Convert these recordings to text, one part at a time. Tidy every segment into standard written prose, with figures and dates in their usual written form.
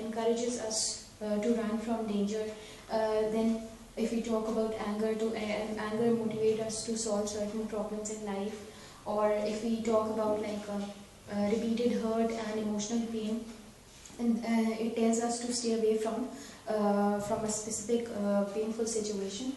encourages us to run from danger. Then if we talk about anger, anger motivates us to solve certain problems in life. Or if we talk about like repeated hurt and emotional pain, and it tells us to stay away from a specific painful situation.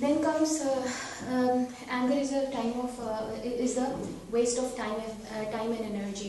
Then comes anger is a waste of time and energy.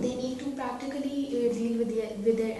they need to practically deal with their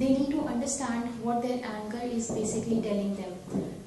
they need to understand what their anger is basically telling them,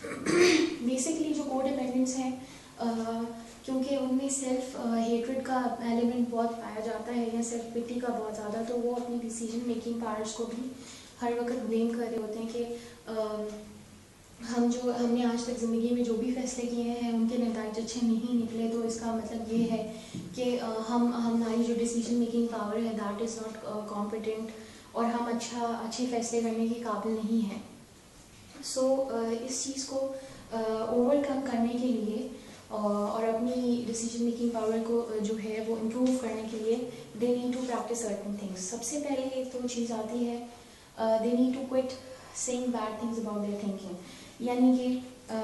basically جو کو dependents ہیں کیونکہ ان میں self hatred کا element بہت پایا جاتا ہے یا سیلف پٹی کا بہت زیادہ، تو وہ اپنی ڈیسیجن میکنگ پاورس کو بھی ہر وقت بلیم کر رہے ہوتے ہیں کہ ہم نے آج تک زندگی میں جو بھی فیصلے کیے ہیں ان کے نتائج اچھے نہیں نکلے، تو اس کا مطلب یہ ہے کہ ہماری جو ڈیسیجن میکنگ پاور ہے دیٹ از ناٹ کمپیٹنٹ، اور ہم اچھے فیصلے کرنے کے قابل نہیں ہیں. سو اس چیز کو اوور کم کرنے کے لیے اور اپنی ڈیسیجن میکنگ پاور کو جو ہے وہ امپروو کرنے کے لیے they need to practice certain things. سب سے پہلے ایک تو چیز آتی ہے they need to quit seeing bad things about their thinking. یعنی کہ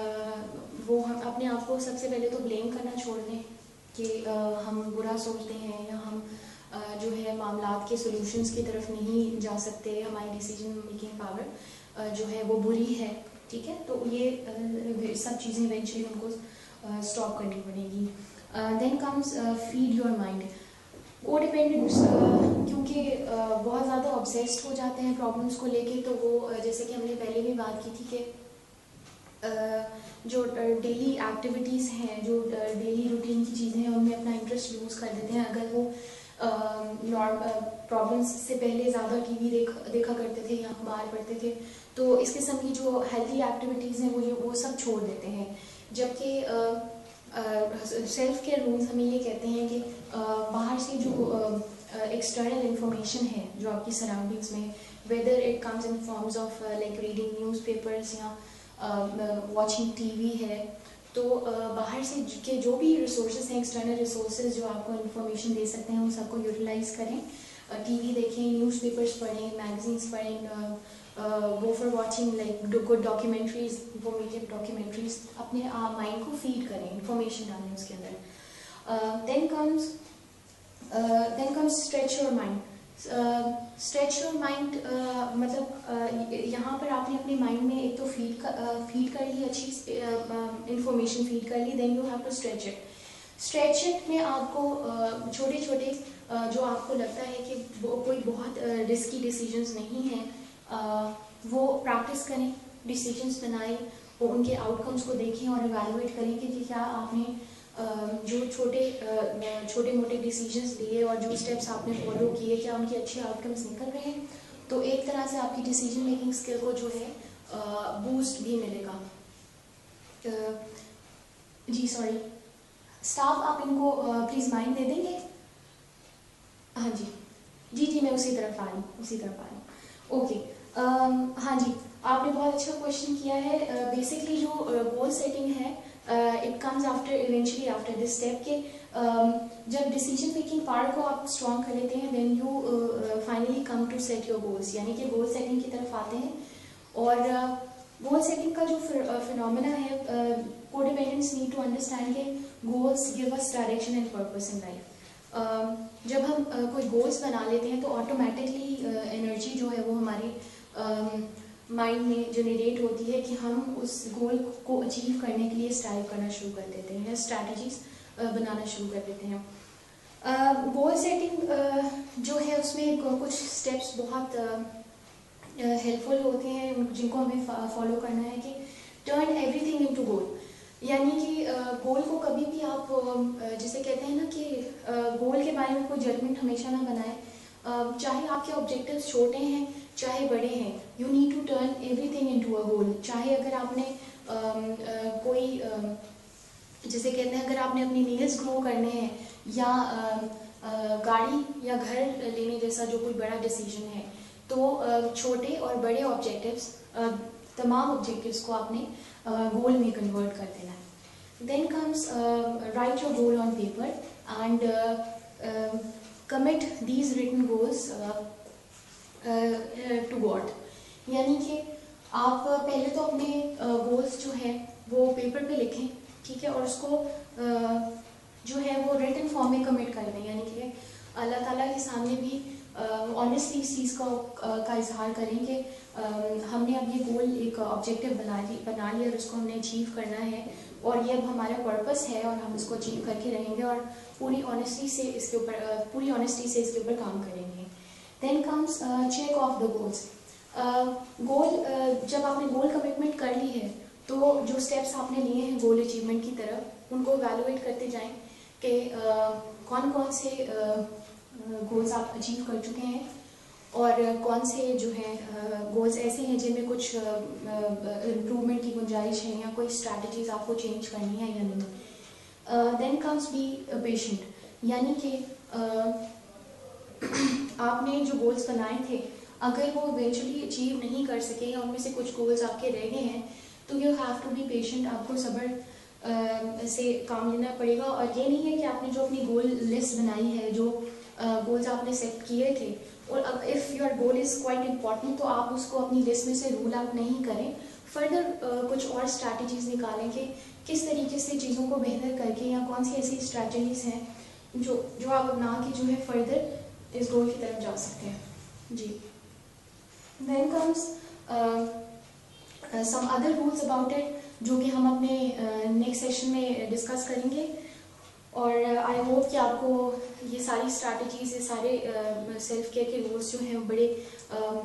وہ اپنے آپ کو سب سے پہلے تو بلیم کرنا چھوڑ دیں کہ ہم برا سوچتے ہیں یا ہم جو ہے معاملات کے سولوشنس کی طرف نہیں جا سکتے، ہماری ڈیسیجن میکنگ پاور جو ہے وہ بری ہے. ٹھیک ہے، تو یہ سب چیزیں ایونچولی ان کو اسٹاپ کرنی پڑے گی. Then comes feed your mind. Codependents کیونکہ بہت زیادہ آبسیسڈ ہو جاتے ہیں پرابلمس کو لے کے، تو وہ جیسے کہ ہم نے پہلے بھی بات کی تھی کہ جو ڈیلی ایکٹیویٹیز ہیں، جو ڈیلی روٹین کی چیزیں ہیں، ان میں اپنا انٹرسٹ لوز کر دیتے ہیں. اگر وہ پرابلمس سے پہلے زیادہ ٹی وی دیکھا کرتے تھے یا اخبار پڑھتے تھے، تو اس قسم کی جو ہیلتھی ایکٹیویٹیز ہیں وہ سب چھوڑ دیتے ہیں. جبکہ سیلف کیئر رولز ہمیں یہ کہتے ہیں کہ باہر سے جو ایکسٹرنل انفارمیشن ہے جو آپ کی سراؤنڈنگس میں، whether it comes in forms of like reading newspapers یا واچنگ ٹی وی ہے، تو باہر سے کے جو بھی ریسورسز ہیں، ایکسٹرنل ریسورسز جو آپ کو انفارمیشن دے سکتے ہیں، ان سب کو یوٹیلائز کریں. ٹی وی دیکھیں، نیوز پیپرس پڑھیں، میگزینس پڑھیں، go for watching like good documentaries, informative documentaries. اپنے مائنڈ کو فیڈ کریں، انفارمیشن ڈالیں اس کے اندر. Then comes stretch your mind. Stretch your mind مطلب یہاں پر آپ نے اپنے مائنڈ میں ایک تو فیڈ کر لی، اچھی انفارمیشن فیڈ کر لی، then you have to stretch it. Stretch it میں آپ کو چھوٹے چھوٹے جو آپ کو لگتا ہے کہ وہ کوئی بہت رسکی ڈیسیجنس نہیں ہیں، وہ پریکٹس کریں، ڈیسیجنس بنائیں، اور ان کے آؤٹ کمس کو دیکھیں اور ایویلویٹ کریں کہ کیا آپ نے جو چھوٹے موٹے ڈیسیجنس لیے اور جو اسٹیپس آپ نے فالو کیے، کیا ان کے اچھے آؤٹ کمس نکل رہے ہیں. تو ایک طرح سے آپ کی ڈیسیجن میکنگ اسکل کو جو ہے بوسٹ بھی ملے گا. جی سوری اسٹاف، آپ ان کو پلیز مائنڈ دے دیں گے؟ ہاں جی جی میں اسی طرف آ رہی ہوں. اوکے ہاں جی، آپ نے بہت اچھا کوشچن کیا ہے. بیسکلی جو گول سیٹنگ ہے it comes eventually after this step کہ جب ڈیسیجن میکنگ پاور کو آپ اسٹرانگ کر لیتے ہیں then you finally come to set your goals, یعنی کہ گول سیٹنگ کی طرف آتے ہیں. اور گول سیٹنگ کا جو فنومینا ہے، codependents need to understand کہ goals give us direction and purpose in life. جب ہم کوئی گولس بنا لیتے ہیں تو آٹومیٹکلی انرجی جو ہے وہ ہماری مائنڈ میں جنریٹ ہوتی ہے کہ ہم اس گول کو اچیو کرنے کے لیے اسٹرائیو کرنا شروع کر دیتے ہیں، اسٹریٹجیز بنانا شروع کر دیتے ہیں. گول سیٹنگ جو ہے اس میں کچھ اسٹیپس بہت ہیلپ فل ہوتے ہیں جن کو ہمیں فالو کرنا ہے کہ ٹرن ایوری تھنگ انٹو گول. یعنی کہ گول کو کبھی بھی آپ جسے کہتے ہیں نا کہ گول کے بارے میں کوئی ججمنٹ ہمیشہ نہ بنائیں. چاہے آپ کے آبجیکٹیوز چھوٹے ہیں چاہے بڑے ہیں، you need to turn everything into a goal. چاہے اگر آپ نے کوئی جسے کہتے ہیں اگر آپ نے اپنی نیلز گرو کرنے ہیں یا گاڑی یا گھر لینے جیسا جو کوئی بڑا ڈیسیجن ہے، تو چھوٹے اور بڑے آبجیکٹیوز تمام آبجیکٹیوز کو آپ نے گول میں کنورٹ کر دینا ہے. Then comes write your goal on paper and commit these written goals to God. یعنی کہ آپ پہلے تو اپنے گولس جو ہیں وہ پیپر پہ لکھیں، ٹھیک ہے، اور اس کو جو ہے وہ ریٹن فارم میں کمٹ کر دیں. یعنی کہ اللہ تعالیٰ کے سامنے بھی آنیسٹلی اس چیز کا اظہار کریں کہ ہم نے اب یہ گول ایک آبجیکٹیو بنا لیا اور اس کو ہم نے اچیو کرنا ہے، اور یہ اب ہمارا پرپس ہے اور ہم اس کو اچیو کر کے رہیں گے اور پوری آنیسٹی سے اس کے اوپر کام کریں گے. Then comes check of the goals. Goal جب آپ نے گول کمٹمنٹ کر لی ہے تو جو اسٹیپس آپ نے لیے ہیں گول اچیومنٹ کی طرف ان کو ایویلویٹ کرتے جائیں کہ کون کون سے گولز آپ اچیو کر چکے ہیں اور کون سے جو ہیں گولز ایسے ہیں جن میں کچھ امپرومنٹ کی گنجائش ہے یا کوئی اسٹریٹجیز آپ کو چینج کرنی ہے یا نہیں. دین کمز بی پیشنٹ، یعنی کہ آپ نے جو گولز بنائے تھے اگر وہ ایونچولی اچیو نہیں کر سکے یا ان میں سے کچھ گولز آپ کے رہ گئے ہیں تو you have to be patient. آپ کو صبر سے کام لینا پڑے گا، اور یہ نہیں ہے کہ آپ نے جو اپنی گول لسٹ بنائی ہے، جو گولز آپ نے سیٹ کیے تھے، اور if your goal is quite important تو آپ اس کو اپنی لسٹ میں سے رول آؤٹ نہیں کریں. فردر کچھ اور اسٹریٹجیز نکالیں کہ کس طریقے سے چیزوں کو بہتر کر کے یا کون سی ایسی اسٹریٹجیز ہیں جو آپ اپنا کے جو ہے فردر اس گول کی طرف جا سکتے ہیں. جی. Then comes some other rules about it جو کہ ہم اپنے نیکسٹ سیشن میں ڈسکس کریں گے. اور آئی ہوپ کہ آپ کو یہ ساری اسٹریٹجیز، یہ سارے سیلف کیئر کے رولس جو ہیں بڑے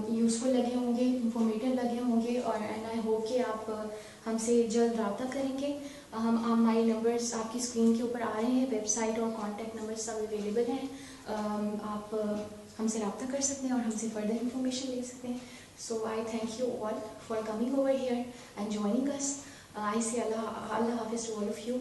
یوزفل لگے ہوں گے، انفارمیٹیو لگے ہوں گے، اور اینڈ آئی ہوپ کہ آپ ہم سے جلد رابطہ کریں گے. ہمارے نمبرز آپ کی اسکرین کے اوپر آ رہے ہیں، ویب سائٹ اور کانٹیکٹ نمبر سب اویلیبل ہیں. آپ ہم سے رابطہ کر سکتے ہیں اور ہم سے فردر انفارمیشن لے سکتے ہیں. So I thank you all for coming over here and joining us. I say Allah Hafiz to all of you.